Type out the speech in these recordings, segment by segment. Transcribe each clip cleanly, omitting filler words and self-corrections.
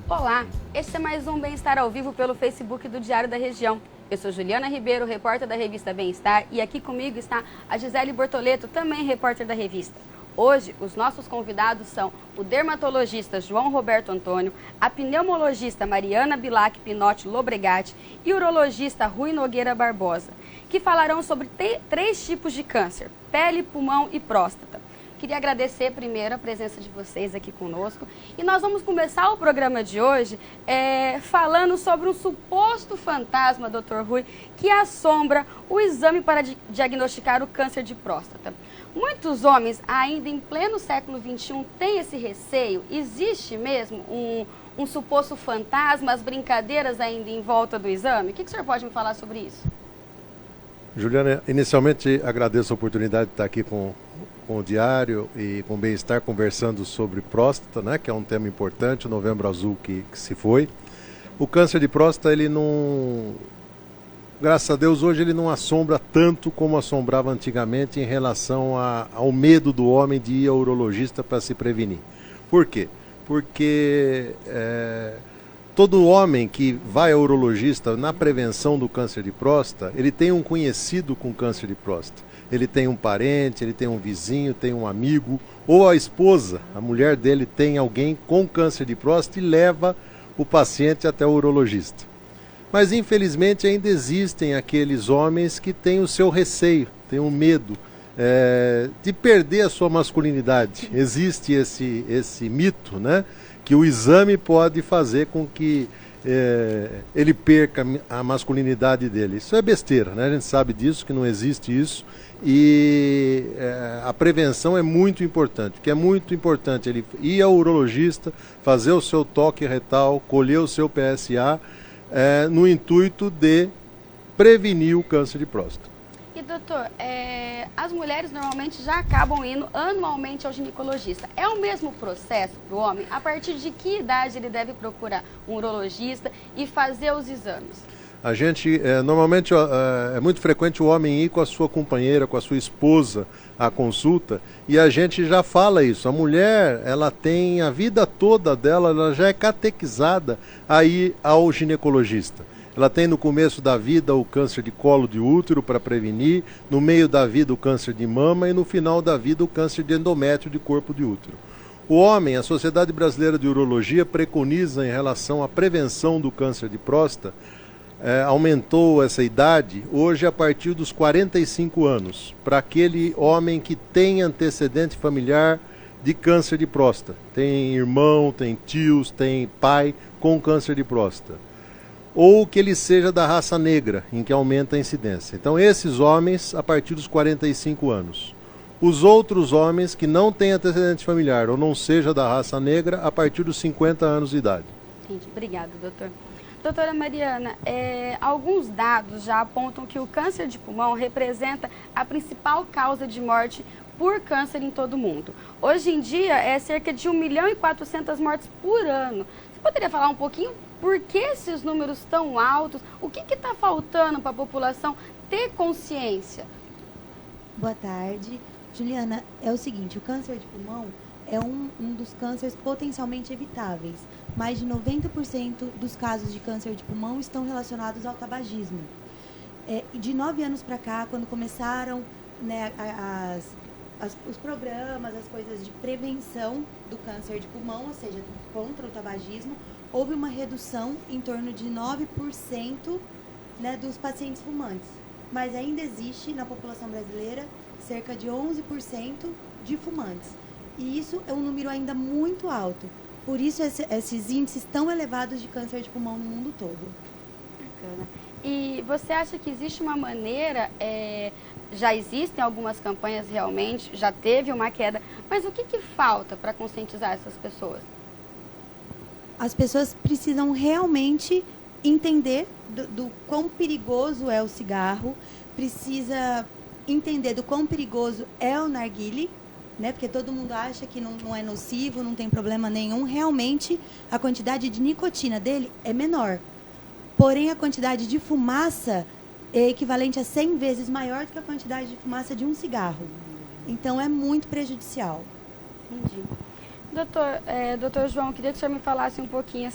Olá, este é mais um Bem-Estar ao vivo pelo Facebook do Diário da Região. Eu sou Juliana Ribeiro, repórter da revista Bem-Estar, e aqui comigo está a Gisele Bortoleto, também repórter da revista. Hoje, os nossos convidados são o dermatologista João Roberto Antônio, a pneumologista Mariana Bilac Pinotti Lobregatti e o urologista Rui Nogueira Barbosa, que falarão sobre 3 tipos de câncer: pele, pulmão e próstata. Queria agradecer primeiro a presença de vocês aqui conosco. E nós vamos começar o programa de hoje falando sobre um suposto fantasma, Dr. Rui, que assombra o exame para diagnosticar o câncer de próstata. Muitos homens, ainda em pleno século XXI, têm esse receio. Existe mesmo um suposto fantasma, as brincadeiras ainda em volta do exame? O que o senhor pode me falar sobre isso? Juliana, inicialmente agradeço a oportunidade de estar aqui com o Diário e com o Bem-Estar conversando sobre próstata, né, que é um tema importante, o Novembro Azul que se foi. O câncer de próstata, ele não... Graças a Deus, hoje ele não assombra tanto como assombrava antigamente em relação ao medo do homem de ir ao urologista para se prevenir. Por quê? Porque todo homem que vai ao urologista na prevenção do câncer de próstata, ele tem um conhecido com câncer de próstata. Ele tem um parente, ele tem um vizinho, tem um amigo, ou a esposa, a mulher dele tem alguém com câncer de próstata e leva o paciente até o urologista. Mas infelizmente ainda existem aqueles homens que têm o seu receio, têm um medo de perder a sua masculinidade. Existe esse mito, né, que o exame pode fazer com que ele perca a masculinidade dele. Isso é besteira, né? A gente sabe disso, que não existe isso. E a prevenção é muito importante, porque é muito importante ele ir ao urologista, fazer o seu toque retal, colher o seu PSA, no intuito de prevenir o câncer de próstata. E doutor, as mulheres normalmente já acabam indo anualmente ao ginecologista. É o mesmo processo para o homem? A partir de que idade ele deve procurar um urologista e fazer os exames? A gente, normalmente, é muito frequente o homem ir com a sua companheira, com a sua esposa à consulta, e a gente já fala isso. A mulher, ela tem a vida toda dela, ela já é catequizada a ir ao ginecologista. Ela tem no começo da vida o câncer de colo de útero para prevenir, no meio da vida o câncer de mama e no final da vida o câncer de endométrio de corpo de útero. O homem, a Sociedade Brasileira de Urologia preconiza em relação à prevenção do câncer de próstata, aumentou essa idade hoje a partir dos 45 anos, para aquele homem que tem antecedente familiar de câncer de próstata. Tem irmão, tem tios, tem pai com câncer de próstata. Ou que ele seja da raça negra, em que aumenta a incidência. Então esses homens a partir dos 45 anos. Os outros homens que não têm antecedente familiar ou não seja da raça negra a partir dos 50 anos de idade. Entendi. Obrigada, doutor. Doutora Mariana, alguns dados já apontam que o câncer de pulmão representa a principal causa de morte por câncer em todo o mundo. Hoje em dia é cerca de 1.400.000 mortes por ano. Você poderia falar um pouquinho por que esses números tão altos? O que está faltando para a população ter consciência? Boa tarde. Juliana, é o seguinte, o câncer de pulmão é um dos cânceres potencialmente evitáveis. Mais de 90% dos casos de câncer de pulmão estão relacionados ao tabagismo. De 9 anos para cá, quando começaram, né, os programas, as coisas de prevenção do câncer de pulmão, ou seja, contra o tabagismo, houve uma redução em torno de 9%, né, dos pacientes fumantes. Mas ainda existe na população brasileira cerca de 11% de fumantes. E isso é um número ainda muito alto. Por isso esses índices tão elevados de câncer de pulmão no mundo todo. Bacana. E você acha que existe uma maneira, já existem algumas campanhas realmente, já teve uma queda, mas o que falta para conscientizar essas pessoas? As pessoas precisam realmente entender do quão perigoso é o cigarro, precisa entender do quão perigoso é o narguilé, né? Porque todo mundo acha que não é nocivo, não tem problema nenhum. Realmente, a quantidade de nicotina dele é menor. Porém, a quantidade de fumaça é equivalente a 100 vezes maior do que a quantidade de fumaça de um cigarro. Então, é muito prejudicial. Entendi. Doutor João, queria que o senhor me falasse um pouquinho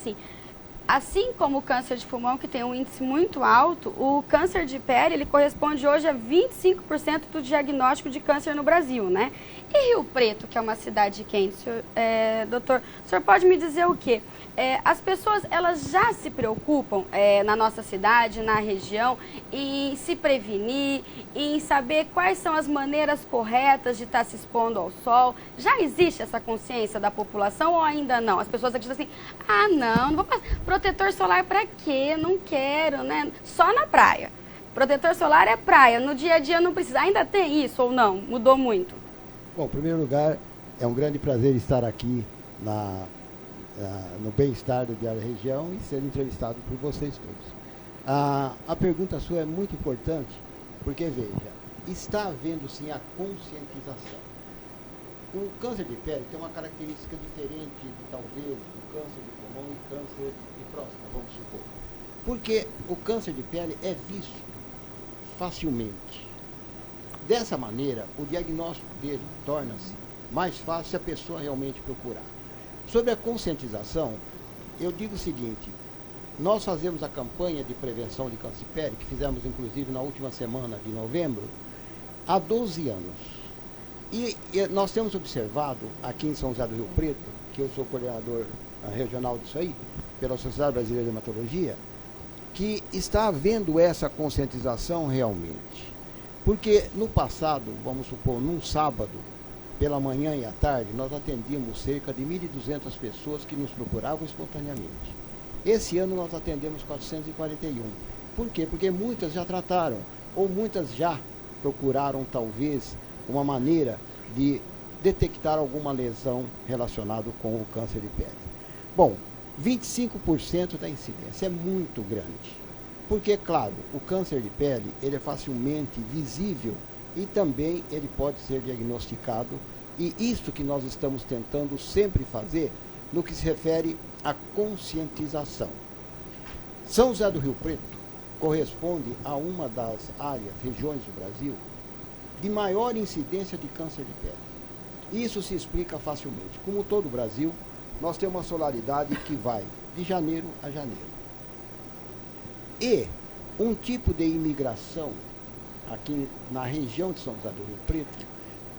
assim como o câncer de pulmão, que tem um índice muito alto, o câncer de pele, ele corresponde hoje a 25% do diagnóstico de câncer no Brasil, né? E Rio Preto, que é uma cidade quente, doutor, o senhor pode me dizer o quê? As pessoas, elas já se preocupam na nossa cidade, na região, em se prevenir, em saber quais são as maneiras corretas de estar se expondo ao sol? Já existe essa consciência da população ou ainda não? As pessoas acreditam assim, não vou passar protetor solar para quê? Não quero, né? Só na praia. Protetor solar é praia, no dia a dia não precisa. Ainda tem isso ou não? Mudou muito? Bom, em primeiro lugar, é um grande prazer estar aqui no Bem-Estar do Diário da Região e ser entrevistado por vocês todos. A pergunta sua é muito importante, porque, veja, está havendo sim a conscientização. O câncer de pele tem uma característica diferente, talvez, do câncer de pulmão e câncer de próstata, vamos supor. Porque o câncer de pele é visto facilmente. Dessa maneira, o diagnóstico dele torna-se mais fácil se a pessoa realmente procurar. Sobre a conscientização, eu digo o seguinte, nós fazemos a campanha de prevenção de câncer de pele, que fizemos inclusive na última semana de novembro, há 12 anos. E nós temos observado aqui em São José do Rio Preto, que eu sou coordenador regional disso aí, pela Sociedade Brasileira de Dermatologia, que está havendo essa conscientização realmente. Porque no passado, vamos supor, num sábado, pela manhã e à tarde, nós atendíamos cerca de 1.200 pessoas que nos procuravam espontaneamente. Esse ano nós atendemos 441. Por quê? Porque muitas já trataram, ou muitas já procuraram, talvez, uma maneira de detectar alguma lesão relacionada com o câncer de pele. Bom, 25% da incidência é muito grande. Porque, claro, o câncer de pele ele é facilmente visível e também ele pode ser diagnosticado. E isso que nós estamos tentando sempre fazer no que se refere à conscientização. São José do Rio Preto corresponde a uma das áreas, regiões do Brasil, de maior incidência de câncer de pele. Isso se explica facilmente. Como todo o Brasil, nós temos uma solaridade que vai de janeiro a janeiro. E um tipo de imigração aqui na região de São José do Rio Preto,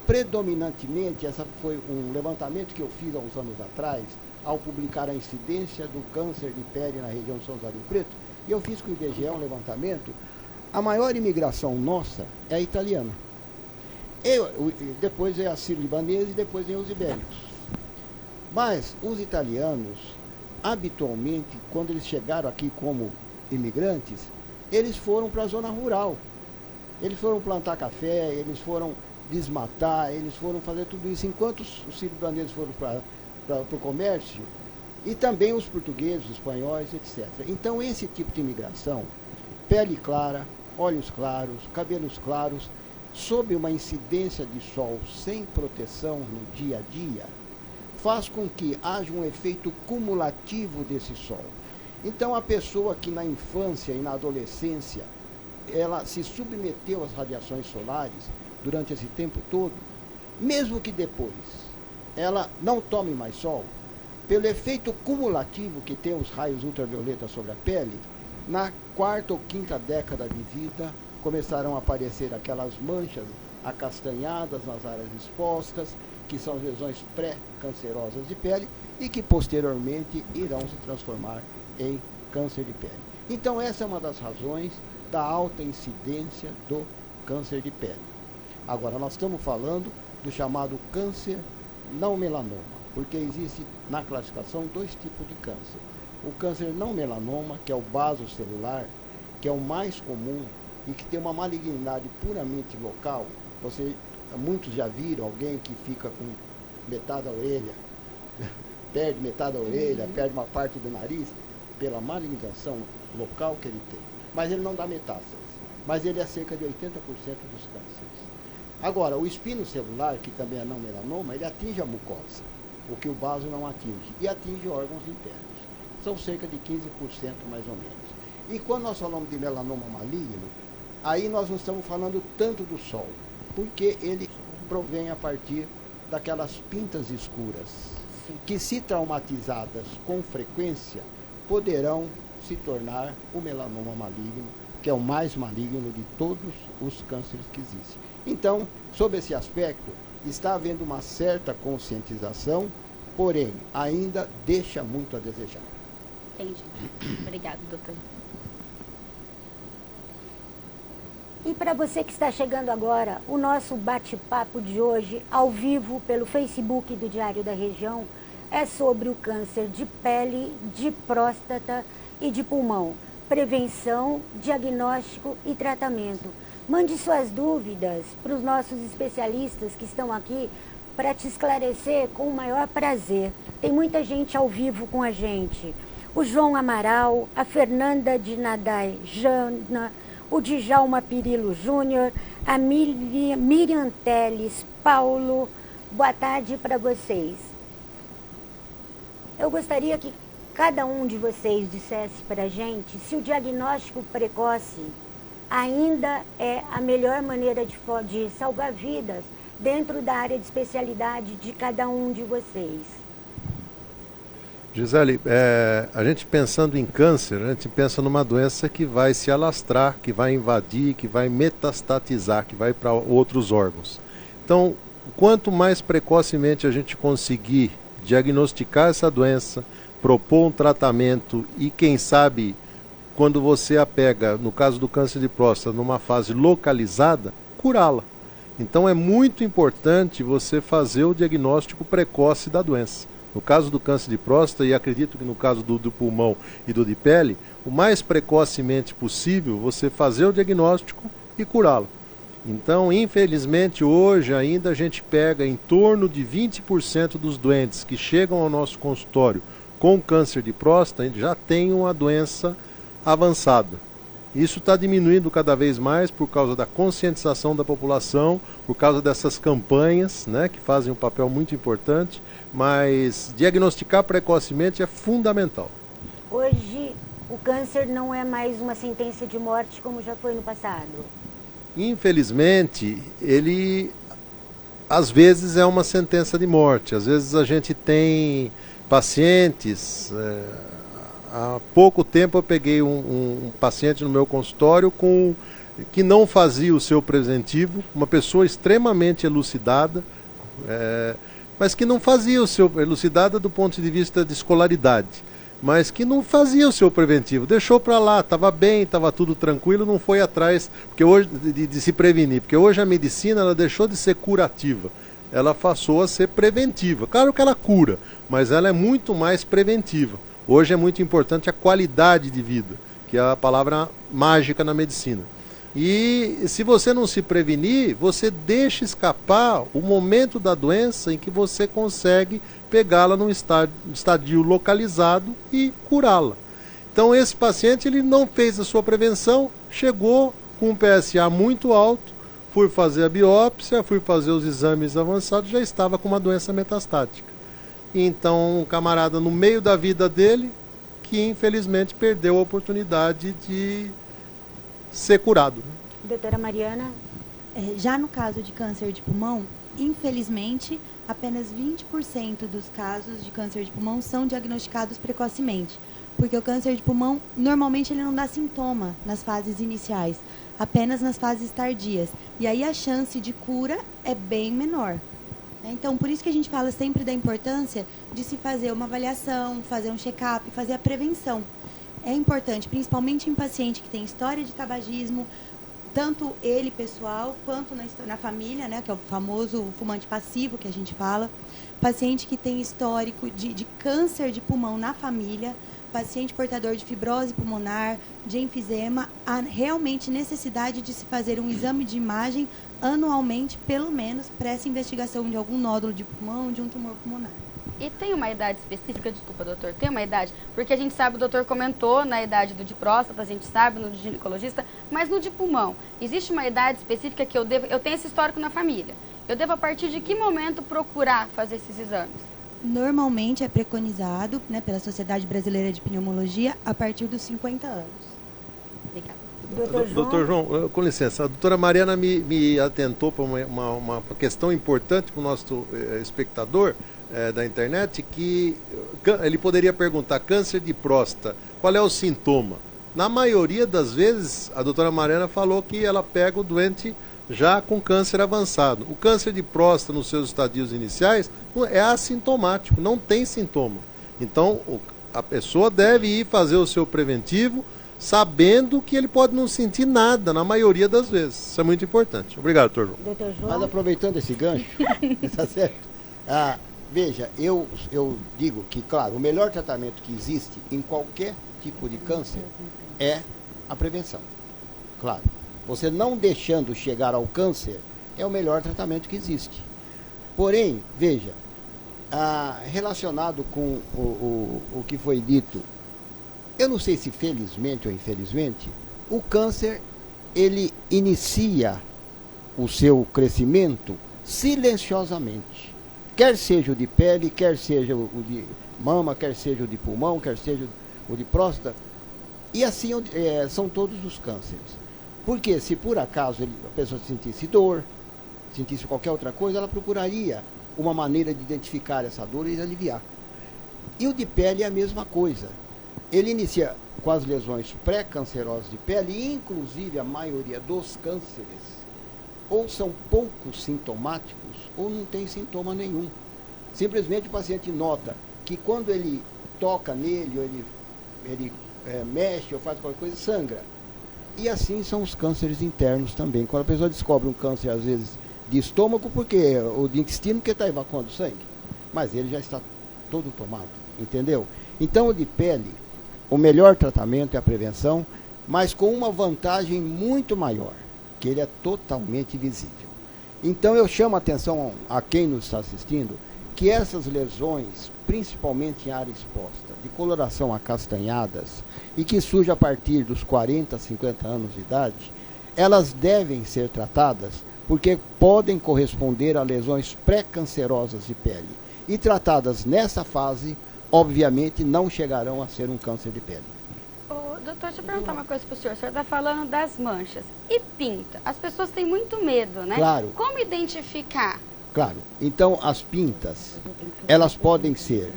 predominantemente, essa foi um levantamento que eu fiz há uns anos atrás, ao publicar a incidência do câncer de pele na região de São José do Rio Preto, e eu fiz com o IBGE um levantamento, a maior imigração nossa é a italiana. Depois é a sírio-libanesa e depois vem os ibéricos. Mas os italianos, habitualmente, quando eles chegaram aqui como imigrantes, eles foram para a zona rural. Eles foram plantar café, eles foram desmatar, eles foram fazer tudo isso, enquanto os sírio-libaneses foram para o comércio, e também os portugueses, os espanhóis, etc. Então, esse tipo de imigração, pele clara, olhos claros, cabelos claros, sob uma incidência de sol sem proteção no dia a dia, faz com que haja um efeito cumulativo desse sol. Então, a pessoa que na infância e na adolescência, ela se submeteu às radiações solares durante esse tempo todo, mesmo que depois ela não tome mais sol, pelo efeito cumulativo que tem os raios ultravioletas sobre a pele, na quarta ou quinta década de vida, começaram a aparecer aquelas manchas acastanhadas nas áreas expostas, que são lesões pré-cancerosas de pele e que posteriormente irão se transformar em câncer de pele. Então essa é uma das razões da alta incidência do câncer de pele. Agora, nós estamos falando do chamado câncer não melanoma, porque existe na classificação dois tipos de câncer. O câncer não melanoma, que é o basocelular, que é o mais comum e que tem uma malignidade puramente local. Muitos já viram alguém que fica com metade da orelha, perde metade da orelha, perde uma parte do nariz, pela malignização local que ele tem. Mas ele não dá metástase, mas ele é cerca de 80% dos cânceres. Agora, o espino celular, que também é não melanoma, ele atinge a mucosa, o que o baso não atinge, e atinge órgãos internos. São cerca de 15% mais ou menos. E quando nós falamos de melanoma maligno, aí nós não estamos falando tanto do sol, porque ele provém a partir daquelas pintas escuras, que se traumatizadas com frequência, poderão se tornar o melanoma maligno, que é o mais maligno de todos os cânceres que existem. Então, sob esse aspecto, está havendo uma certa conscientização, porém, ainda deixa muito a desejar. Entendi. Obrigada, doutor. E para você que está chegando agora, o nosso bate-papo de hoje, ao vivo pelo Facebook do Diário da Região, é sobre o câncer de pele, de próstata e de pulmão. Prevenção, diagnóstico e tratamento. Mande suas dúvidas para os nossos especialistas que estão aqui para te esclarecer com o maior prazer. Tem muita gente ao vivo com a gente. O João Amaral, a Fernanda de Nadai Jana, o Djalma Pirilo Júnior, a Miriam Teles, Paulo. Boa tarde para vocês. Eu gostaria que cada um de vocês dissesse para a gente se o diagnóstico precoce ainda é a melhor maneira de salvar vidas dentro da área de especialidade de cada um de vocês. Gisele, a gente pensando em câncer, a gente pensa numa doença que vai se alastrar, que vai invadir, que vai metastatizar, que vai para outros órgãos. Então, quanto mais precocemente a gente conseguir diagnosticar essa doença, propor um tratamento e, quem sabe, quando você a pega, no caso do câncer de próstata, numa fase localizada, curá-la. Então é muito importante você fazer o diagnóstico precoce da doença. No caso do câncer de próstata, e acredito que no caso do pulmão e do de pele, o mais precocemente possível você fazer o diagnóstico e curá-lo. Então, infelizmente, hoje ainda a gente pega em torno de 20% dos doentes que chegam ao nosso consultório com câncer de próstata, já tem uma doença avançada. Isso está diminuindo cada vez mais por causa da conscientização da população, por causa dessas campanhas, né, que fazem um papel muito importante, mas diagnosticar precocemente é fundamental. Hoje, o câncer não é mais uma sentença de morte como já foi no passado. Infelizmente, ele às vezes é uma sentença de morte. Às vezes a gente tem pacientes... Há pouco tempo eu peguei um paciente no meu consultório que não fazia o seu preventivo, uma pessoa extremamente elucidada, mas que não fazia o seu, elucidada do ponto de vista de escolaridade, mas que não fazia o seu preventivo, deixou para lá, estava bem, estava tudo tranquilo, não foi atrás porque hoje, de se prevenir, porque hoje a medicina ela deixou de ser curativa, ela passou a ser preventiva. Claro que ela cura, mas ela é muito mais preventiva. Hoje é muito importante a qualidade de vida, que é a palavra mágica na medicina. E se você não se prevenir, você deixa escapar o momento da doença em que você consegue pegá-la num estadio localizado e curá-la. Então esse paciente ele não fez a sua prevenção, chegou com um PSA muito alto, fui fazer a biópsia, fui fazer os exames avançados, já estava com uma doença metastática. Então, um camarada no meio da vida dele, que infelizmente perdeu a oportunidade de ser curado. Doutora Mariana? Já no caso de câncer de pulmão, infelizmente, apenas 20% dos casos de câncer de pulmão são diagnosticados precocemente. Porque o câncer de pulmão, normalmente, ele não dá sintoma nas fases iniciais, apenas nas fases tardias. E aí a chance de cura é bem menor. Então, por isso que a gente fala sempre da importância de se fazer uma avaliação, fazer um check-up, fazer a prevenção. É importante, principalmente em paciente que tem história de tabagismo, tanto ele pessoal, quanto na família, né, que é o famoso fumante passivo que a gente fala. Paciente que tem histórico de câncer de pulmão na família, paciente portador de fibrose pulmonar, de enfisema, há realmente necessidade de se fazer um exame de imagem anualmente, pelo menos, para essa investigação de algum nódulo de pulmão, de um tumor pulmonar. E tem uma idade específica, desculpa, doutor, tem uma idade? Porque a gente sabe, o doutor comentou na idade do de próstata, a gente sabe, no de ginecologista, mas no de pulmão, existe uma idade específica que eu tenho esse histórico na família. Eu devo, a partir de que momento, procurar fazer esses exames? Normalmente é preconizado, né, pela Sociedade Brasileira de Pneumologia a partir dos 50 anos. Obrigada. Doutor João, com licença, a doutora Mariana me atentou para uma questão importante para o nosso espectador da internet, que ele poderia perguntar: câncer de próstata, qual é o sintoma? Na maioria das vezes, a doutora Mariana falou que ela pega o doente já com câncer avançado. O câncer de próstata, nos seus estadios iniciais, é assintomático, não tem sintoma. Então, a pessoa deve ir fazer o seu preventivo, sabendo que ele pode não sentir nada, na maioria das vezes. Isso é muito importante. Obrigado, doutor João. Doutor João. Mas aproveitando esse gancho, está certo? Veja, eu digo que, claro, o melhor tratamento que existe em qualquer tipo de câncer é a prevenção. Claro, você não deixando chegar ao câncer é o melhor tratamento que existe. Porém, veja, relacionado com o que foi dito, eu não sei se felizmente ou infelizmente, o câncer, ele inicia o seu crescimento silenciosamente. Quer seja o de pele, quer seja o de mama, quer seja o de pulmão, quer seja o de próstata. E assim são todos os cânceres. Porque se por acaso a pessoa sentisse dor, sentisse qualquer outra coisa, ela procuraria uma maneira de identificar essa dor e aliviar. E o de pele é a mesma coisa. Ele inicia com as lesões pré-cancerosas de pele, e inclusive a maioria dos cânceres ou são pouco sintomáticos ou não tem sintoma nenhum. Simplesmente o paciente nota que quando ele toca nele, ou ele mexe ou faz qualquer coisa, sangra. E assim são os cânceres internos também. Quando a pessoa descobre um câncer, às vezes, de estômago, ou de intestino, porque está evacuando sangue. Mas ele já está todo tomado, entendeu? Então, o de pele, o melhor tratamento é a prevenção, mas com uma vantagem muito maior, que ele é totalmente visível. Então, eu chamo a atenção a quem nos está assistindo, que essas lesões, principalmente em área exposta, de coloração acastanhadas, e que surge a partir dos 40, 50 anos de idade, elas devem ser tratadas porque podem corresponder a lesões pré-cancerosas de pele. E tratadas nessa fase, obviamente, não chegarão a ser um câncer de pele. Doutor, deixa eu perguntar uma coisa para o senhor. O senhor está falando das manchas. E pinta? As pessoas têm muito medo, né? Claro. Como identificar? Claro. Então, as pintas, elas podem ser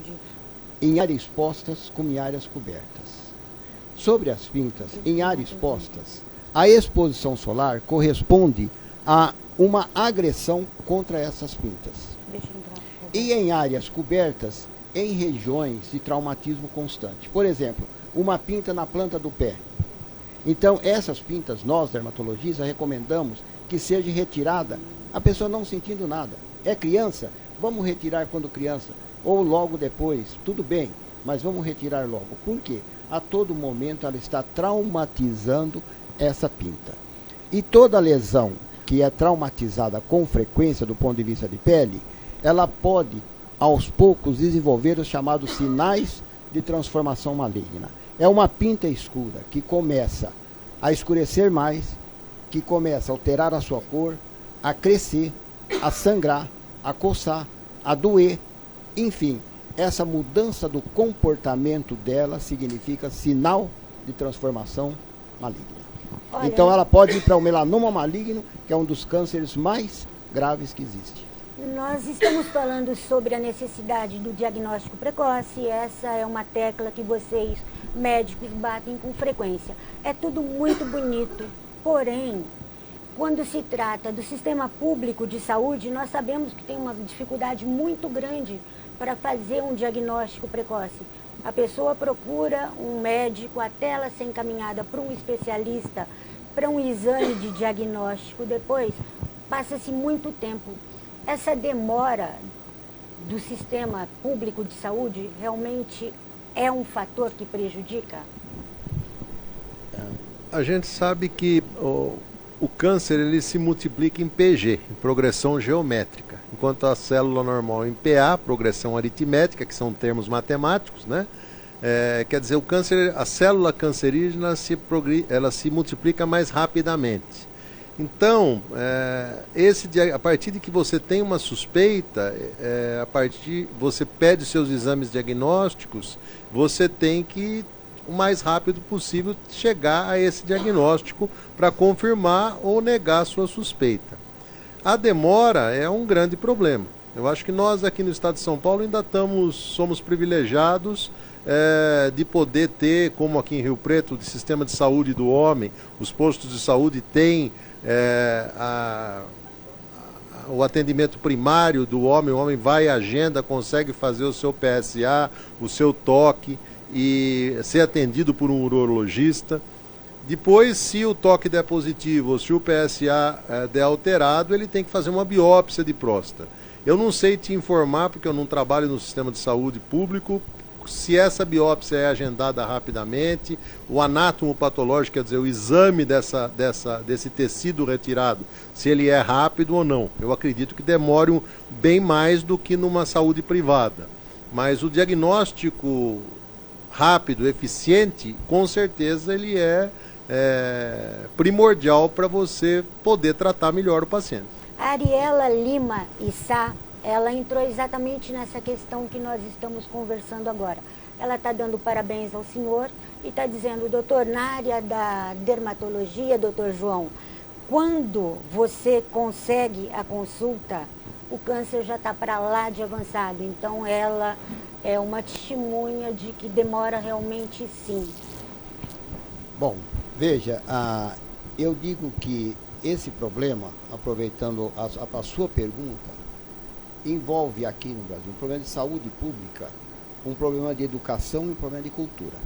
em áreas expostas como em áreas cobertas. Sobre as pintas, em áreas expostas, a exposição solar corresponde a uma agressão contra essas pintas. E em áreas cobertas, em regiões de traumatismo constante. Por exemplo, uma pinta na planta do pé. Então, essas pintas, nós, dermatologistas, recomendamos que seja retirada a pessoa não sentindo nada. É criança? Vamos retirar quando criança. Ou logo depois, tudo bem, mas vamos retirar logo. Por quê? A todo momento ela está traumatizando essa pinta. E toda lesão que é traumatizada com frequência do ponto de vista de pele, ela pode, aos poucos, desenvolver os chamados sinais de transformação maligna. É uma pinta escura que começa a escurecer mais, que começa a alterar a sua cor, a crescer, a sangrar, a coçar, a doer, enfim, essa mudança do comportamento dela significa sinal de transformação maligna. Olha, então ela pode ir para o melanoma maligno, que é um dos cânceres mais graves que existe. nós estamos falando sobre a necessidade do diagnóstico precoce. Essa é uma tecla que vocês, médicos, batem com frequência. É tudo muito bonito, porém, quando se trata do sistema público de saúde, nós sabemos que tem uma dificuldade muito grande para fazer um diagnóstico precoce. A pessoa procura um médico até ela ser encaminhada para um especialista, para um exame de diagnóstico. Depois, passa-se muito tempo. Essa demora do sistema público de saúde realmente é um fator que prejudica? A gente sabe que o câncer ele se multiplica em PG, em progressão geométrica. enquanto a célula normal em PA, progressão aritmética, que são termos matemáticos, né? Quer dizer, o câncer, a célula cancerígena ela se multiplica mais rapidamente. Então, a partir de que você tem uma suspeita, você pede seus exames diagnósticos, você tem que, o mais rápido possível, chegar a esse diagnóstico para confirmar ou negar a sua suspeita. A demora é um grande problema. Eu acho que nós aqui no estado de São Paulo ainda somos privilegiados de poder ter, como aqui em Rio Preto, o sistema de saúde do homem, os postos de saúde têm o atendimento primário do homem, o homem vai à agenda, consegue fazer o seu PSA, o seu toque e ser atendido por um urologista. Depois, se o toque der positivo ou se o PSA der alterado, ele tem que fazer uma biópsia de próstata. Eu não sei te informar, porque eu não trabalho no sistema de saúde público, se essa biópsia é agendada rapidamente, o anátomo patológico, quer dizer, o exame desse tecido retirado, se ele é rápido ou não. Eu acredito que demore bem mais do que numa saúde privada. Mas o diagnóstico rápido, eficiente, com certeza ele é primordial para você poder tratar melhor o paciente. A Ariela Lima Issa, ela entrou exatamente nessa questão que nós estamos conversando agora. Ela está dando parabéns ao senhor e está dizendo, doutor, na área da dermatologia, doutor João, quando você consegue a consulta, o câncer já está para lá de avançado. Então, ela é uma testemunha de que demora realmente sim. Bom, veja, eu digo que esse problema, aproveitando a sua pergunta, envolve aqui no Brasil um problema de saúde pública, um problema de educação e um problema de cultura.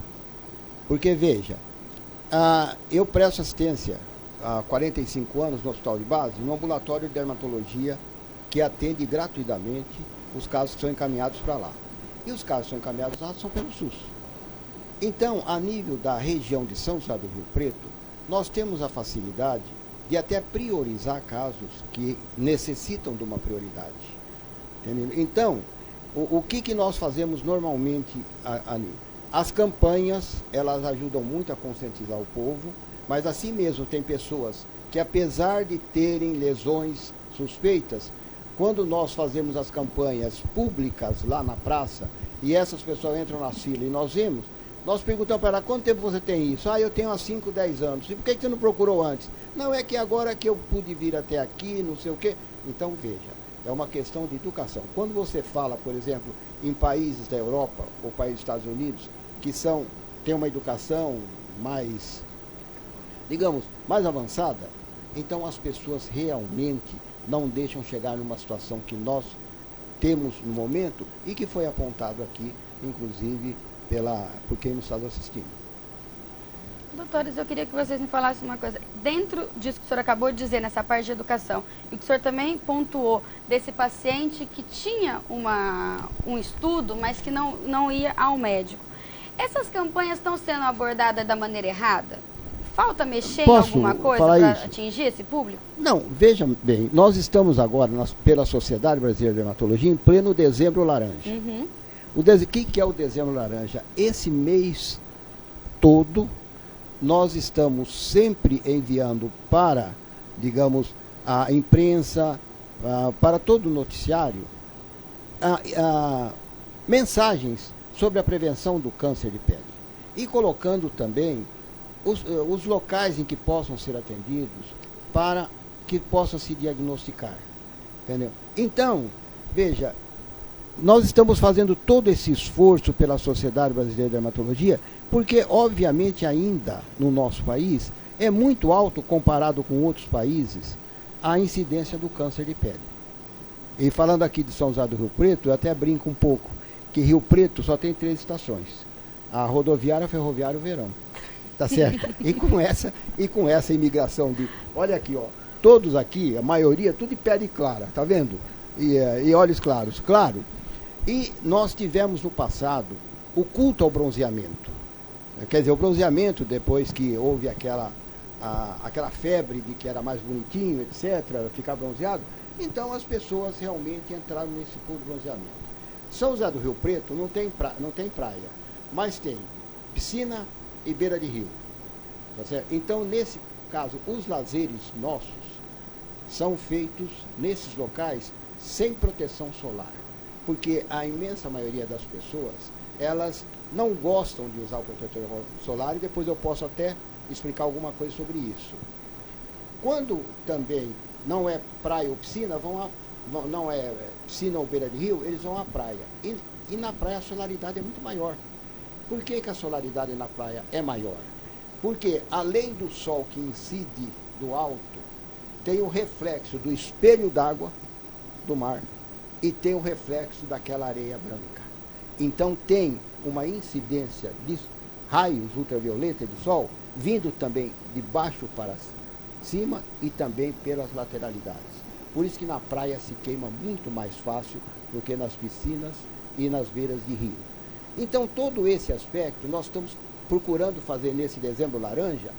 Porque, veja, eu presto assistência há 45 anos no hospital de base, no ambulatório de dermatologia, que atende gratuitamente os casos que são encaminhados para lá. E os casos que são encaminhados lá são pelo SUS. Então, a nível da região de São José do Rio Preto, nós temos a facilidade de até priorizar casos que necessitam de uma prioridade. Entendeu? Então, o que nós fazemos normalmente ali? As campanhas, elas ajudam muito a conscientizar o povo, mas assim mesmo tem pessoas que, apesar de terem lesões suspeitas, quando nós fazemos as campanhas públicas lá na praça, e essas pessoas entram na fila e nós vemos, nós perguntamos para ela, quanto tempo você tem isso? Eu tenho há 5, 10 anos. E por que você não procurou antes? Não, é que agora que eu pude vir até aqui, não sei o quê. Então, veja, é uma questão de educação. Quando você fala, por exemplo, em países da Europa ou países dos Estados Unidos, que têm uma educação mais, digamos, mais avançada, então as pessoas realmente não deixam chegar numa situação que nós temos no momento e que foi apontado aqui, inclusive, por quem nos está assistindo. Doutores, eu queria que vocês me falassem uma coisa. Dentro disso que o senhor acabou de dizer, nessa parte de educação, e que o senhor também pontuou desse paciente que tinha um estudo, mas que não ia ao médico. Essas campanhas estão sendo abordadas da maneira errada? Falta mexer em alguma coisa para atingir esse público? Não, veja bem, nós estamos agora, pela Sociedade Brasileira de Dermatologia, em pleno Dezembro Laranja. Uhum. O que é o Dezembro Laranja? Esse mês todo, nós estamos sempre enviando para, digamos, a imprensa, para todo o noticiário, mensagens sobre a prevenção do câncer de pele. E colocando também os locais em que possam ser atendidos para que possam se diagnosticar. Entendeu? Então, veja, nós estamos fazendo todo esse esforço pela Sociedade Brasileira de Dermatologia, porque, obviamente, ainda no nosso país, é muito alto comparado com outros países a incidência do câncer de pele. E falando aqui de São José do Rio Preto, eu até brinco um pouco, que Rio Preto só tem 3 estações. A rodoviária, a ferroviária e o verão. Tá certo? E com essa imigração olha aqui, ó, todos aqui, a maioria, tudo de pele clara, tá vendo? E olhos claros, claro. E nós tivemos no passado o culto ao bronzeamento. Quer dizer, o bronzeamento, depois que houve aquela febre de que era mais bonitinho, etc., ficar bronzeado, Então as pessoas realmente entraram nesse puro bronzeamento. São José do Rio Preto não tem praia, mas tem piscina e beira de rio. Tá certo? Então, nesse caso, os lazeres nossos são feitos nesses locais sem proteção solar. Porque a imensa maioria das pessoas, elas não gostam de usar o protetor solar, e depois eu posso até explicar alguma coisa sobre isso. Quando também não é praia ou piscina, não é piscina ou beira de rio, eles vão à praia. E na praia a solaridade é muito maior. Por que a solaridade na praia é maior? Porque além do sol que incide do alto, tem o reflexo do espelho d'água do mar e tem o reflexo daquela areia branca. Então tem uma incidência de raios ultravioleta do sol vindo também de baixo para cima e também pelas lateralidades. Por isso que na praia se queima muito mais fácil do que nas piscinas e nas beiras de rio. Então todo esse aspecto nós estamos procurando fazer nesse Dezembro Laranja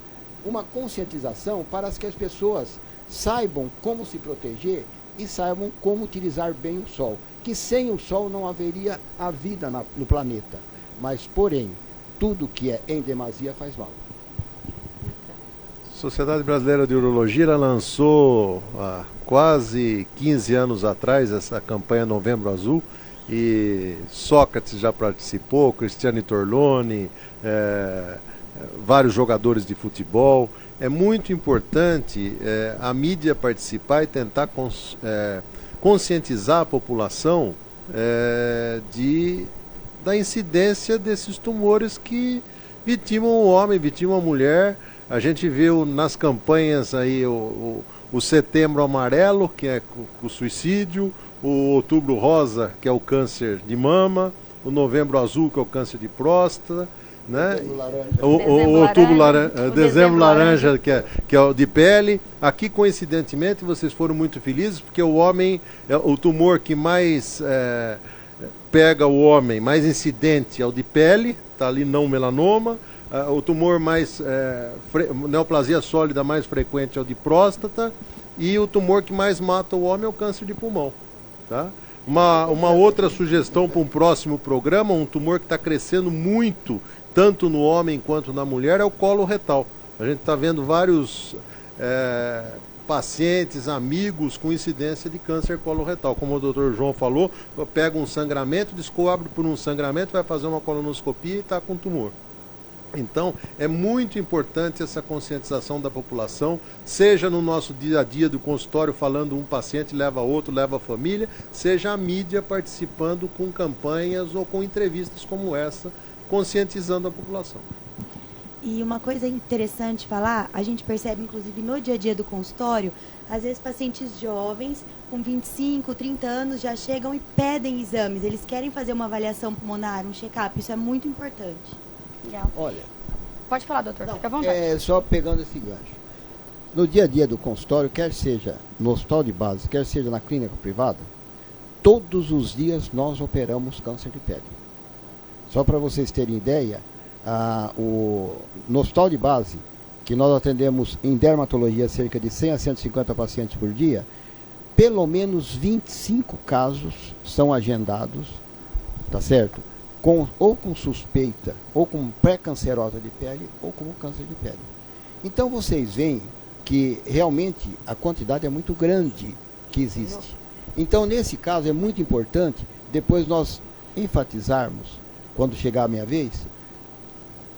uma conscientização para que as pessoas saibam como se proteger e saibam como utilizar bem o sol. Que sem o sol não haveria a vida no planeta. Mas, porém, tudo que é em demasia faz mal. A Sociedade Brasileira de Urologia ela lançou há quase 15 anos atrás essa campanha Novembro Azul, e Sócrates já participou, Cristiane Torlone, vários jogadores de futebol. É muito importante a mídia participar e tentar conscientizar a população da incidência desses tumores que vitimam o homem, vitimam a mulher. A gente viu nas campanhas aí o Setembro Amarelo, que é o suicídio, o Outubro Rosa, que é o câncer de mama, o Novembro Azul, que é o câncer de próstata, né? Dezembro Laranja, que é o de pele. Aqui, coincidentemente, vocês foram muito felizes, porque o homem, o tumor que mais pega o homem, mais incidente é o de pele, está ali não melanoma. O tumor mais, neoplasia sólida mais frequente é o de próstata, e o tumor que mais mata o homem é o câncer de pulmão. Tá? Uma outra sugestão para um próximo programa, um tumor que está crescendo muito, tanto no homem quanto na mulher, é o colo retal. A gente está vendo vários pacientes, amigos com incidência de câncer coloretal. Como o doutor João falou, pega um sangramento, descobre por um sangramento, vai fazer uma colonoscopia e está com tumor. Então, é muito importante essa conscientização da população, seja no nosso dia a dia do consultório, falando um paciente leva outro, leva a família, seja a mídia participando com campanhas ou com entrevistas como essa, conscientizando a população. E uma coisa interessante falar, a gente percebe inclusive no dia a dia do consultório, às vezes pacientes jovens com 25, 30 anos já chegam e pedem exames, eles querem fazer uma avaliação pulmonar, um check-up, isso é muito importante. Legal. Olha, pode falar, doutor, fica à vontade. Só pegando esse gancho. No dia a dia do consultório, quer seja no hospital de base, quer seja na clínica privada, todos os dias nós operamos câncer de pele. Só para vocês terem ideia, no hospital de base, que nós atendemos em dermatologia cerca de 100 a 150 pacientes por dia, pelo menos 25 casos são agendados, tá certo? Ou com suspeita, ou com pré-cancerosa de pele, ou com câncer de pele. Então vocês veem que realmente a quantidade é muito grande que existe. Então nesse caso é muito importante, depois nós enfatizarmos, quando chegar a minha vez,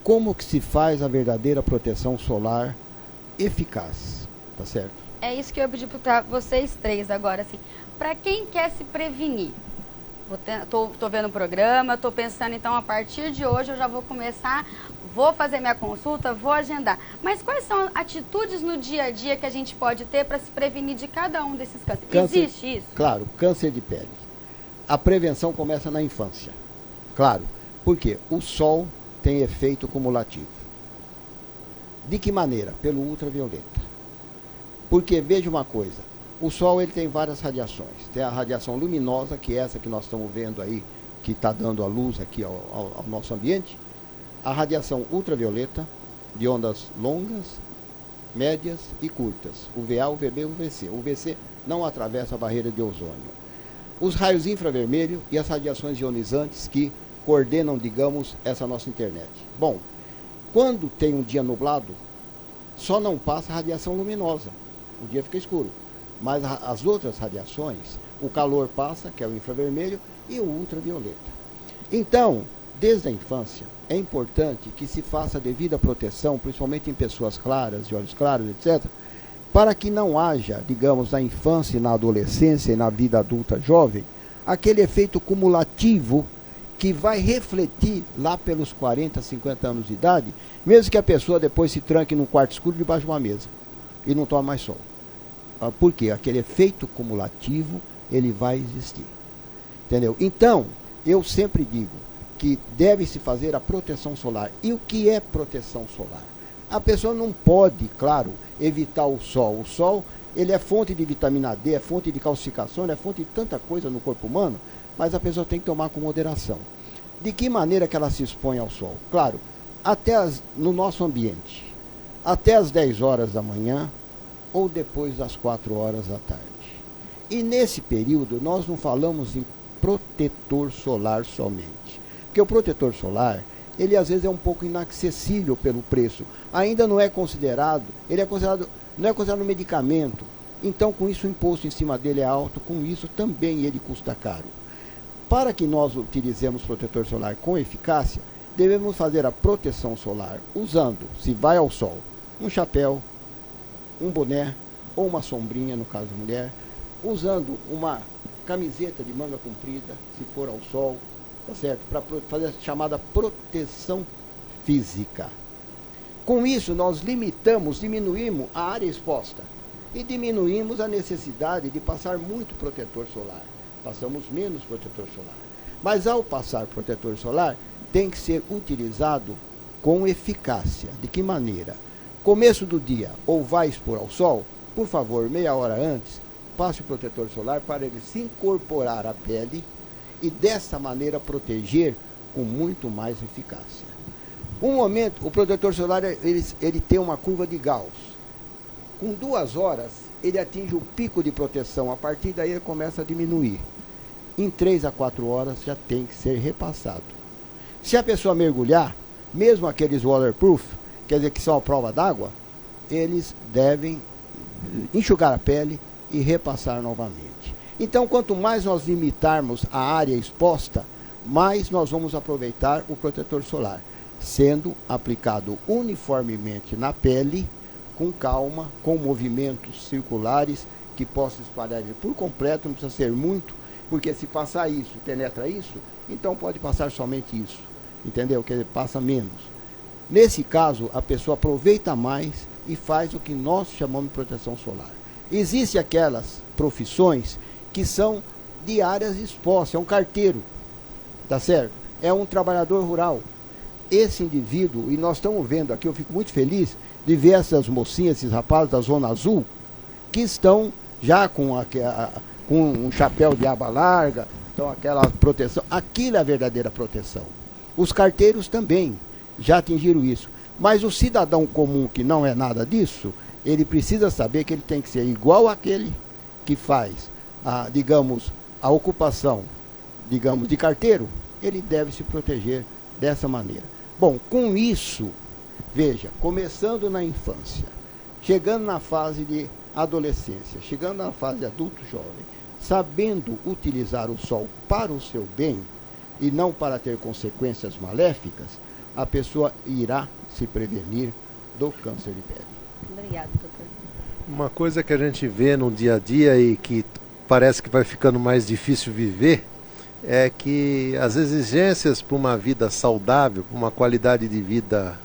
como que se faz a verdadeira proteção solar eficaz, tá certo? É isso que eu pedi para vocês três agora, assim, para quem quer se prevenir. Tô vendo o programa, tô pensando, então, a partir de hoje eu já vou começar, vou fazer minha consulta, vou agendar. Mas quais são atitudes no dia a dia que a gente pode ter para se prevenir de cada um desses cânceres? Existe isso? Claro, câncer de pele. A prevenção começa na infância. Claro, porque o sol tem efeito cumulativo. De que maneira? Pelo ultravioleta. Porque, veja uma coisa, o sol ele tem várias radiações. Tem a radiação luminosa, que é essa que nós estamos vendo aí, que está dando a luz aqui ao nosso ambiente. A radiação ultravioleta, de ondas longas, médias e curtas. UVA, UVB e UVC. O UVC não atravessa a barreira de ozônio. Os raios infravermelhos e as radiações ionizantes que coordenam, digamos, essa nossa internet. Bom, quando tem um dia nublado, só não passa radiação luminosa, o dia fica escuro. Mas as outras radiações, o calor passa, que é o infravermelho, e o ultravioleta. Então, desde a infância, é importante que se faça a devida proteção, principalmente em pessoas claras, de olhos claros, etc., para que não haja, digamos, na infância e na adolescência e na vida adulta jovem, aquele efeito cumulativo que vai refletir lá pelos 40, 50 anos de idade, mesmo que a pessoa depois se tranque num quarto escuro debaixo de uma mesa e não tome mais sol. Por quê? Aquele efeito cumulativo, ele vai existir. Entendeu? Então, eu sempre digo que deve-se fazer a proteção solar. E o que é proteção solar? A pessoa não pode, claro, evitar o sol. O sol, ele é fonte de vitamina D, é fonte de calcificação, ele é fonte de tanta coisa no corpo humano, mas a pessoa tem que tomar com moderação. De que maneira que ela se expõe ao sol? Claro, no nosso ambiente, até as 10 horas da manhã ou depois das 4 horas da tarde. E nesse período, nós não falamos em protetor solar somente. Porque o protetor solar, ele às vezes é um pouco inacessível pelo preço. Ainda não é considerado, não é considerado um medicamento. Então, com isso, o imposto em cima dele é alto, com isso também ele custa caro. Para que nós utilizemos protetor solar com eficácia, devemos fazer a proteção solar usando, se vai ao sol, um chapéu, um boné ou uma sombrinha, no caso da mulher, usando uma camiseta de manga comprida, se for ao sol, tá certo? Para fazer a chamada proteção física. Com isso, nós diminuímos a área exposta e diminuímos a necessidade de passar muito protetor solar. Passamos menos protetor solar. Mas ao passar protetor solar, tem que ser utilizado com eficácia. De que maneira? Começo do dia, ou vai expor ao sol, por favor, meia hora antes, passe o protetor solar para ele se incorporar à pele e dessa maneira proteger com muito mais eficácia. O protetor solar ele tem uma curva de Gauss. Com 2 horas, ele atinge o pico de proteção, a partir daí ele começa a diminuir. Em 3 a 4 horas já tem que ser repassado. Se a pessoa mergulhar, mesmo aqueles waterproof, quer dizer que são a prova d'água, eles devem enxugar a pele e repassar novamente. Então, quanto mais nós limitarmos a área exposta, mais nós vamos aproveitar o protetor solar, sendo aplicado uniformemente na pele, com calma, com movimentos circulares que possam espalhar ele por completo, não precisa ser muito, porque se passar isso, penetra isso, então pode passar somente isso, entendeu? Que ele passa menos. Nesse caso, a pessoa aproveita mais e faz o que nós chamamos de proteção solar. Existem aquelas profissões que são de áreas expostas, é um carteiro, tá certo? É um trabalhador rural. Esse indivíduo, e nós estamos vendo aqui, eu fico muito feliz de ver essas mocinhas, esses rapazes da Zona Azul, que estão já com um chapéu de aba larga, então aquela proteção, aquilo é a verdadeira proteção. Os carteiros também já atingiram isso. Mas o cidadão comum que não é nada disso, ele precisa saber que ele tem que ser igual àquele que faz, a ocupação, de carteiro, ele deve se proteger dessa maneira. Bom, com isso, veja, começando na infância, chegando na fase de adolescência, chegando na fase de adulto jovem, sabendo utilizar o sol para o seu bem e não para ter consequências maléficas, a pessoa irá se prevenir do câncer de pele. Obrigada, doutor. Uma coisa que a gente vê no dia a dia e que parece que vai ficando mais difícil viver é que as exigências para uma vida saudável, para uma qualidade de vida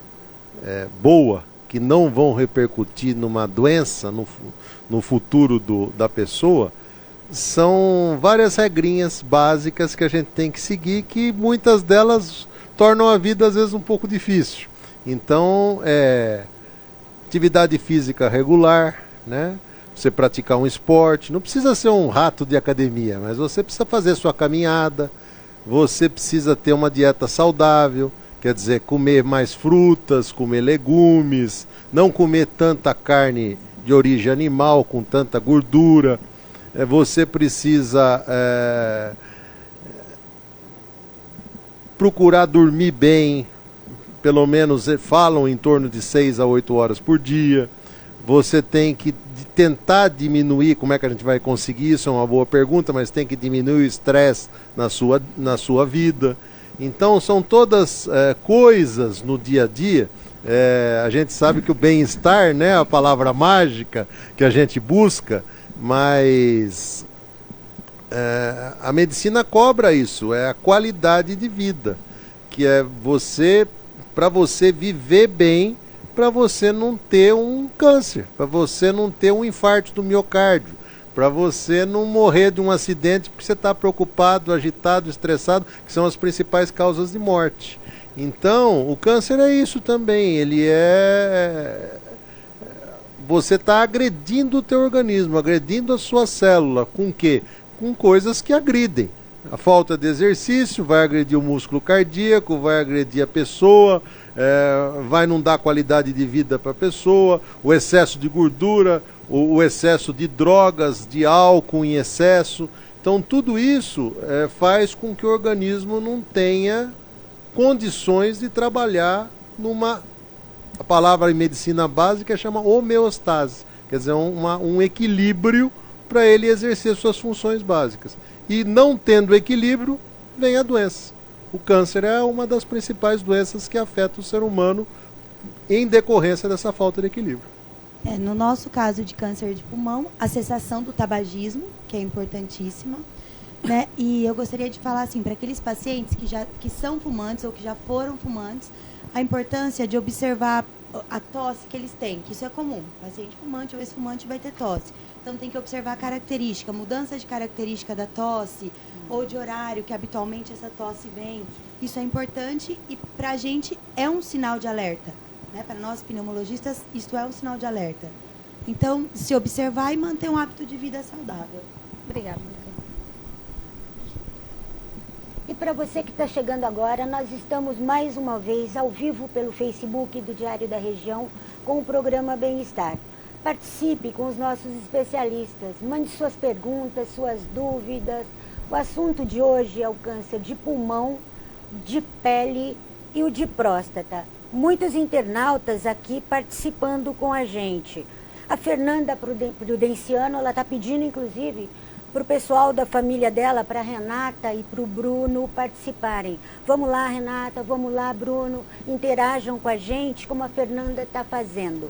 boa, que não vão repercutir numa doença no futuro da pessoa, são várias regrinhas básicas que a gente tem que seguir, que muitas delas tornam a vida às vezes um pouco difícil. Então, atividade física regular, né? Você praticar um esporte, não precisa ser um rato de academia, mas você precisa fazer sua caminhada, você precisa ter uma dieta saudável, quer dizer, comer mais frutas, comer legumes, não comer tanta carne de origem animal com tanta gordura, você precisa procurar dormir bem, pelo menos falam em torno de 6 a 8 horas por dia. Você tem que tentar diminuir, como é que a gente vai conseguir isso? É uma boa pergunta, mas tem que diminuir o estresse na sua vida. Então são todas coisas no dia a dia. A gente sabe que o bem-estar, né, é a palavra mágica que a gente busca, mas a medicina cobra isso, é a qualidade de vida, que é para você viver bem, para você não ter um câncer, para você não ter um infarto do miocárdio, para você não morrer de um acidente porque você está preocupado, agitado, estressado, que são as principais causas de morte. Então, o câncer é isso também, você está agredindo o teu organismo, agredindo a sua célula, com o quê? Com coisas que agridem. A falta de exercício vai agredir o músculo cardíaco, vai agredir a pessoa, vai não dar qualidade de vida para a pessoa, o excesso de gordura, o excesso de drogas, de álcool em excesso. Então tudo isso faz com que o organismo não tenha condições de trabalhar a palavra em medicina básica chama homeostase, quer dizer, um equilíbrio para ele exercer suas funções básicas. E não tendo equilíbrio, vem a doença. O câncer é uma das principais doenças que afeta o ser humano em decorrência dessa falta de equilíbrio. No nosso caso de câncer de pulmão, a cessação do tabagismo, que é importantíssima, né? E eu gostaria de falar assim, para aqueles pacientes que são fumantes ou que já foram fumantes, a importância de observar a tosse que eles têm, que isso é comum. O paciente fumante ou ex-fumante vai ter tosse. Então tem que observar a característica, mudança de característica da tosse ou de horário que habitualmente essa tosse vem. Isso é importante e para a gente é um sinal de alerta. Né? Para nós pneumologistas, isso é um sinal de alerta. Então, se observar e manter um hábito de vida saudável. Obrigada. E para você que está chegando agora, nós estamos mais uma vez ao vivo pelo Facebook do Diário da Região com o programa Bem-Estar. Participe com os nossos especialistas, mande suas perguntas, suas dúvidas. O assunto de hoje é o câncer de pulmão, de pele e o de próstata. Muitos internautas aqui participando com a gente. A Fernanda Prudenciano, ela está pedindo inclusive para o pessoal da família dela, para a Renata e para o Bruno participarem. Vamos lá, Renata, vamos lá, Bruno, interajam com a gente como a Fernanda está fazendo.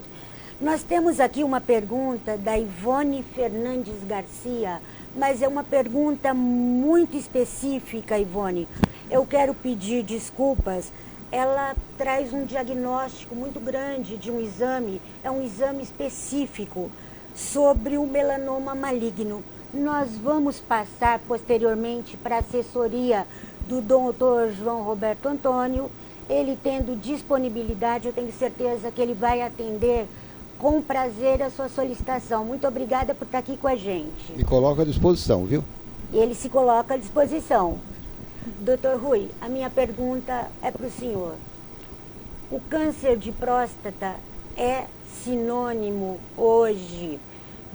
Nós temos aqui uma pergunta da Ivone Fernandes Garcia, mas é uma pergunta muito específica, Ivone. Eu quero pedir desculpas. Ela traz um diagnóstico muito grande de um exame, é um exame específico sobre o melanoma maligno. Nós vamos passar posteriormente para a assessoria do Dr. João Roberto Antônio. Ele tendo disponibilidade, eu tenho certeza que ele vai atender com prazer a sua solicitação. Muito obrigada por estar aqui com a gente. Me coloco à disposição, viu? Ele se coloca à disposição. Doutor Rui, a minha pergunta é para o senhor. O câncer de próstata é sinônimo hoje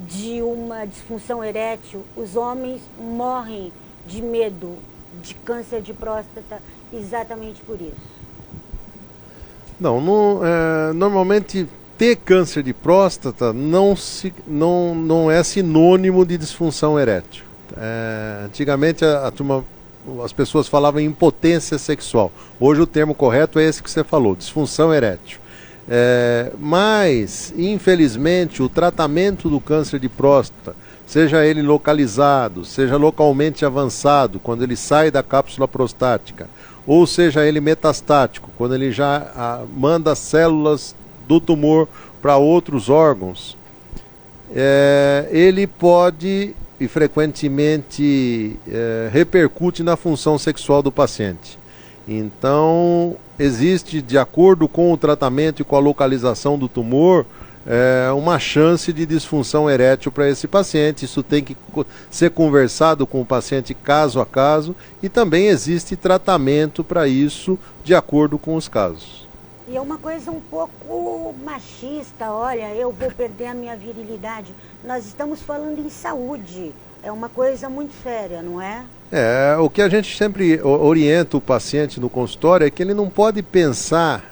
de uma disfunção erétil? Os homens morrem de medo de câncer de próstata exatamente por isso? Não, normalmente ter câncer de próstata não é sinônimo de disfunção erétil. Antigamente as pessoas falavam em impotência sexual. Hoje o termo correto é esse que você falou, disfunção erétil. Mas, infelizmente, o tratamento do câncer de próstata, seja ele localizado, seja localmente avançado, quando ele sai da cápsula prostática, ou seja ele metastático, quando ele já manda células do tumor para outros órgãos, ele pode e frequentemente repercute na função sexual do paciente. Então, existe, de acordo com o tratamento e com a localização do tumor, uma chance de disfunção erétil para esse paciente. Isso tem que ser conversado com o paciente caso a caso e também existe tratamento para isso de acordo com os casos. E é uma coisa um pouco machista, olha, eu vou perder a minha virilidade. Nós estamos falando em saúde. É uma coisa muito séria, não é? O que a gente sempre orienta o paciente no consultório é que ele não pode pensar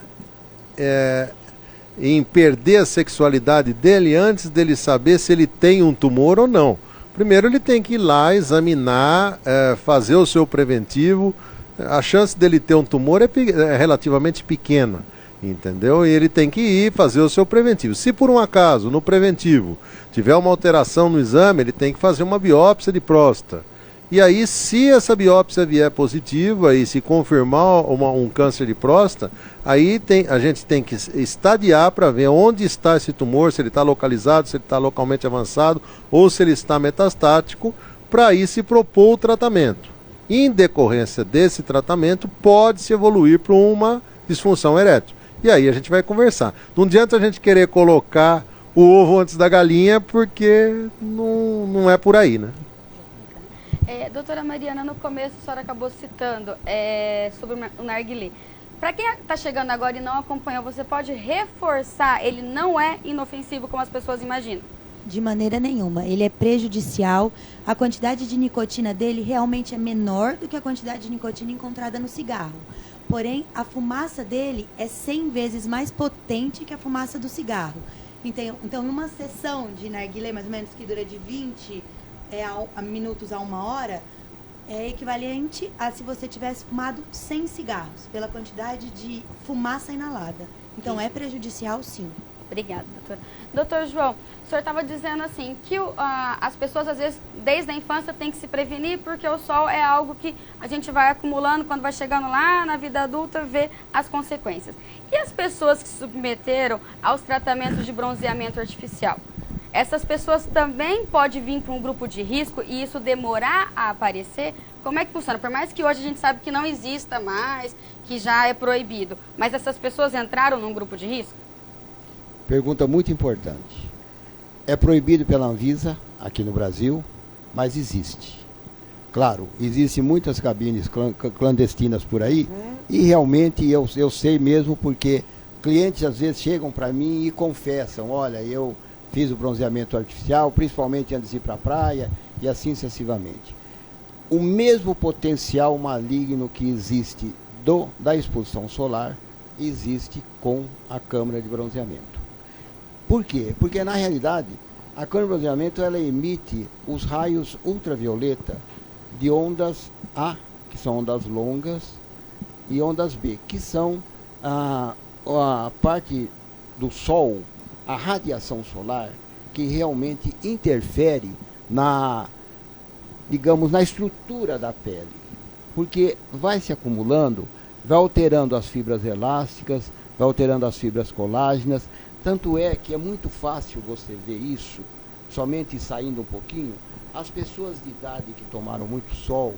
em perder a sexualidade dele antes dele saber se ele tem um tumor ou não. Primeiro ele tem que ir lá, examinar, fazer o seu preventivo. A chance dele ter um tumor é relativamente pequena, entendeu? E ele tem que ir fazer o seu preventivo. Se por um acaso, no preventivo, tiver uma alteração no exame, ele tem que fazer uma biópsia de próstata. E aí, se essa biópsia vier positiva e se confirmar um câncer de próstata, aí a gente tem que estadiar para ver onde está esse tumor, se ele está localizado, se ele está localmente avançado ou se ele está metastático, para aí se propor o tratamento. Em decorrência desse tratamento, pode-se evoluir para uma disfunção erétil. E aí a gente vai conversar. Não adianta a gente querer colocar o ovo antes da galinha, porque não é por aí, né? Doutora Mariana, no começo a senhora acabou citando sobre o narguilé. Para quem está chegando agora e não acompanhou, você pode reforçar, ele não é inofensivo como as pessoas imaginam? De maneira nenhuma. Ele é prejudicial. A quantidade de nicotina dele realmente é menor do que a quantidade de nicotina encontrada no cigarro. Porém, a fumaça dele é 100 vezes mais potente que a fumaça do cigarro. Então, numa sessão de narguilé, mais ou menos, que dura de 20 minutos a 1 hora, é equivalente a se você tivesse fumado 100 cigarros, pela quantidade de fumaça inalada. Então, é prejudicial, sim. Obrigada, doutora. Doutor João, o senhor estava dizendo assim que as pessoas, às vezes, desde a infância, têm que se prevenir, porque o sol é algo que a gente vai acumulando, quando vai chegando lá na vida adulta, vê as consequências. E as pessoas que se submeteram aos tratamentos de bronzeamento artificial? Essas pessoas também podem vir para um grupo de risco e isso demorar a aparecer? Como é que funciona? Por mais que hoje a gente sabe que não exista mais, que já é proibido, mas essas pessoas entraram num grupo de risco? Pergunta muito importante. É proibido pela Anvisa, aqui no Brasil, mas existe. Claro, existem muitas cabines clandestinas por aí, e realmente eu sei mesmo porque clientes às vezes chegam para mim e confessam, olha, eu fiz o bronzeamento artificial, principalmente antes de ir para a praia, e assim sucessivamente. O mesmo potencial maligno que existe da exposição solar, existe com a câmara de bronzeamento. Por quê? Porque, na realidade, a câmara de bronzeamento ela emite os raios ultravioleta de ondas A, que são ondas longas, e ondas B, que são a parte do Sol, a radiação solar, que realmente interfere digamos, na estrutura da pele. Porque vai se acumulando, vai alterando as fibras elásticas, vai alterando as fibras colágenas. Tanto é que é muito fácil você ver isso, somente saindo um pouquinho, as pessoas de idade que tomaram muito sol,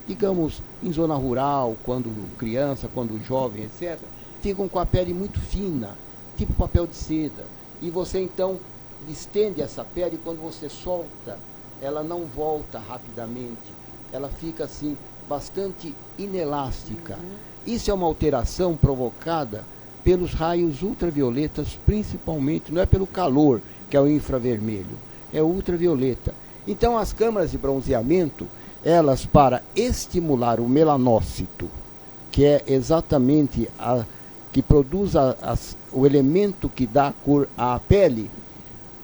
digamos, em zona rural, quando criança, quando jovem, etc., ficam com a pele muito fina, tipo papel de seda. E você, então, estende essa pele e quando você solta, ela não volta rapidamente. Ela fica, assim, bastante inelástica. Isso é uma alteração provocada pelos raios ultravioletas, principalmente, não é pelo calor, que é o infravermelho, é o ultravioleta. Então, as câmaras de bronzeamento, elas, para estimular o melanócito, que é exatamente que produz o elemento que dá cor à pele,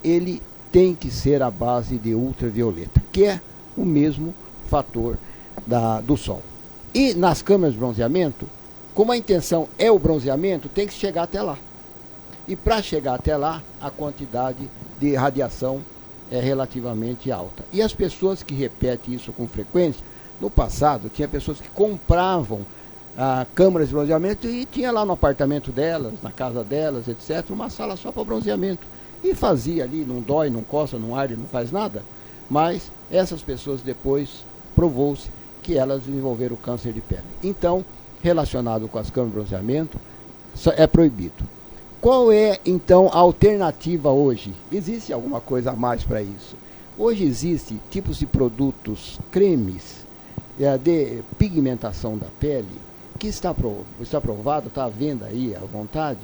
ele tem que ser à base de ultravioleta, que é o mesmo fator do sol. E nas câmaras de bronzeamento, como a intenção é o bronzeamento, tem que chegar até lá. E para chegar até lá, a quantidade de radiação é relativamente alta. E as pessoas que repetem isso com frequência, no passado, tinha pessoas que compravam câmaras de bronzeamento e tinha lá no apartamento delas, na casa delas, etc., uma sala só para bronzeamento. E fazia ali, não dói, não coça, não arde, não faz nada. Mas essas pessoas depois provou-se que elas desenvolveram câncer de pele. Então, relacionado com as câmaras de bronzeamento, é proibido. Qual é, então, a alternativa hoje? Existe alguma coisa a mais para isso? Hoje existem tipos de produtos, cremes, de pigmentação da pele, que está provado, está à venda aí à vontade,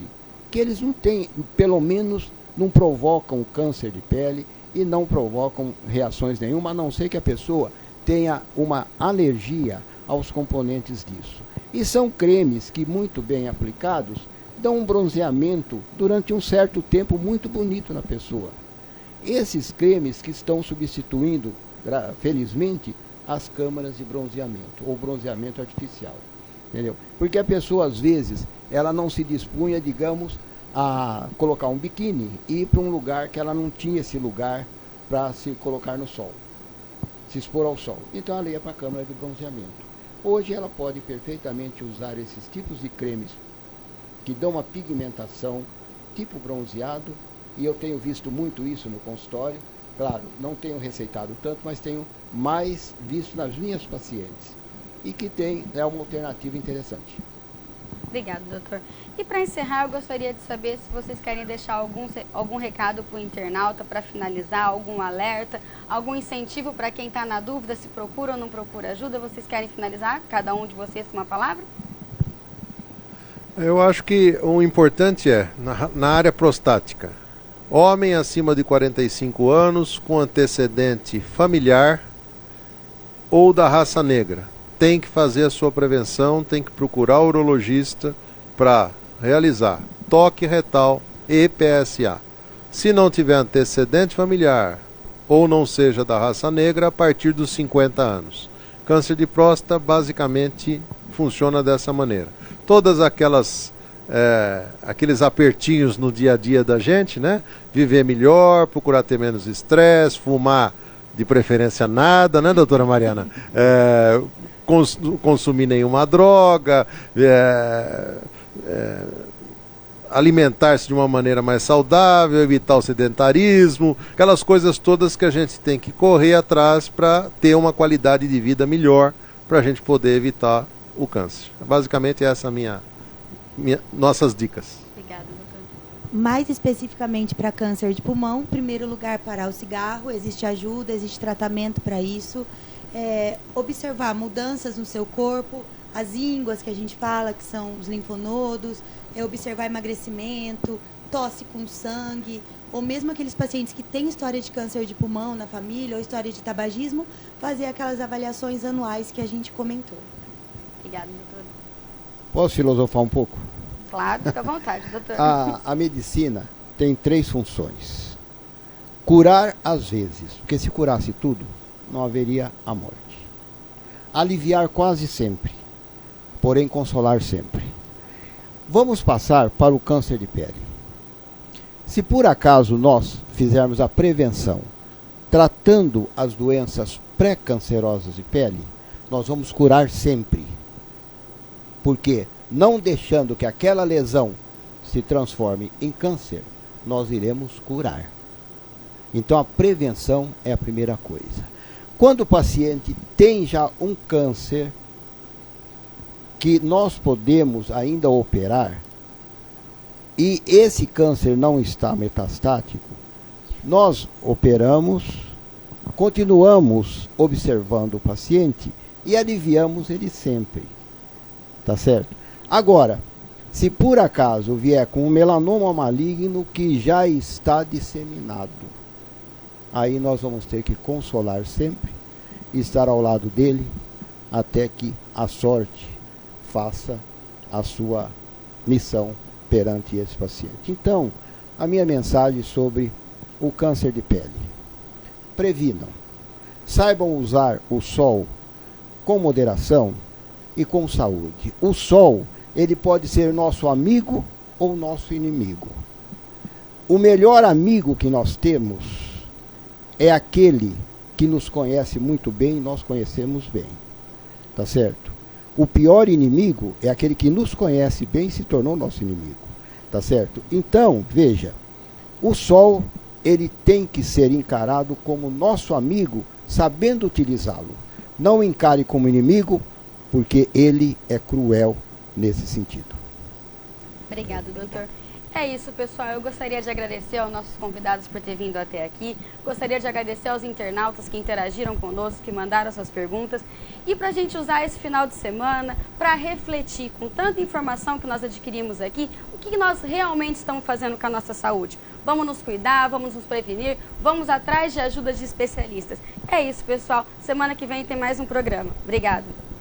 que eles não têm, pelo menos não provocam câncer de pele e não provocam reações nenhuma, a não ser que a pessoa tenha uma alergia aos componentes disso. E são cremes que, muito bem aplicados, dão um bronzeamento durante um certo tempo muito bonito na pessoa. Esses cremes que estão substituindo, felizmente, as câmaras de bronzeamento, ou bronzeamento artificial. Entendeu? Porque a pessoa, às vezes, ela não se dispunha, digamos, a colocar um biquíni e ir para um lugar que ela não tinha esse lugar para se colocar no sol, se expor ao sol. Então ela ia para a câmara de bronzeamento. Hoje ela pode perfeitamente usar esses tipos de cremes que dão uma pigmentação tipo bronzeado, e eu tenho visto muito isso no consultório. Claro, não tenho receitado tanto, mas tenho mais visto nas minhas pacientes, e que é uma alternativa interessante. Obrigada, doutor. E para encerrar, eu gostaria de saber se vocês querem deixar algum recado para o internauta, para finalizar, algum alerta, algum incentivo para quem está na dúvida, se procura ou não procura ajuda. Vocês querem finalizar, cada um de vocês, com uma palavra? Eu acho que o importante é, na área prostática, homem acima de 45 anos, com antecedente familiar ou da raça negra, tem que fazer a sua prevenção, tem que procurar o urologista para realizar toque retal e PSA. Se não tiver antecedente familiar ou não seja da raça negra, a partir dos 50 anos. Câncer de próstata basicamente funciona dessa maneira. Todas aqueles apertinhos no dia a dia da gente, né? Viver melhor, procurar ter menos estresse, fumar de preferência nada, né, doutora Mariana? Consumir nenhuma droga, alimentar-se de uma maneira mais saudável, evitar o sedentarismo, aquelas coisas todas que a gente tem que correr atrás para ter uma qualidade de vida melhor, para a gente poder evitar o câncer. Basicamente essa é nossas dicas. Obrigada, doutor. Mais especificamente para câncer de pulmão, em primeiro lugar, parar o cigarro, existe ajuda, existe tratamento para isso. Observar mudanças no seu corpo, as ínguas que a gente fala, que são os linfonodos, observar emagrecimento, tosse com sangue, ou mesmo aqueles pacientes que têm história de câncer de pulmão na família ou história de tabagismo, fazer aquelas avaliações anuais que a gente comentou. Obrigada, doutor. Posso filosofar um pouco? Claro, fica à vontade, doutor. A medicina tem 3 funções. Curar às vezes, porque se curasse tudo, não haveria a morte. Aliviar quase sempre, porém consolar sempre. Vamos passar para o câncer de pele. Se por acaso nós fizermos a prevenção, tratando as doenças pré-cancerosas de pele, nós vamos curar sempre. Porque não deixando que aquela lesão se transforme em câncer, nós iremos curar. Então a prevenção é a primeira coisa. Quando o paciente tem já um câncer que nós podemos ainda operar, e esse câncer não está metastático, nós operamos, continuamos observando o paciente e aliviamos ele sempre. Tá certo? Agora, se por acaso vier com um melanoma maligno que já está disseminado, aí nós vamos ter que consolar sempre e estar ao lado dele até que a sorte faça a sua missão perante esse paciente. Então, a minha mensagem sobre o câncer de pele: previnam, saibam usar o sol com moderação e com saúde. O sol, ele pode ser nosso amigo ou nosso inimigo. O melhor amigo que nós temos é aquele que nos conhece muito bem e nós conhecemos bem. Tá certo? O pior inimigo é aquele que nos conhece bem e se tornou nosso inimigo. Tá certo? Então, veja, o sol, ele tem que ser encarado como nosso amigo, sabendo utilizá-lo. Não encare como inimigo, porque ele é cruel nesse sentido. Obrigado, doutor. É isso, pessoal. Eu gostaria de agradecer aos nossos convidados por ter vindo até aqui. Gostaria de agradecer aos internautas que interagiram conosco, que mandaram suas perguntas. E para a gente usar esse final de semana para refletir com tanta informação que nós adquirimos aqui, o que nós realmente estamos fazendo com a nossa saúde. vamos nos cuidar, vamos nos prevenir, vamos atrás de ajuda de especialistas. É isso, pessoal. Semana que vem tem mais um programa. Obrigada.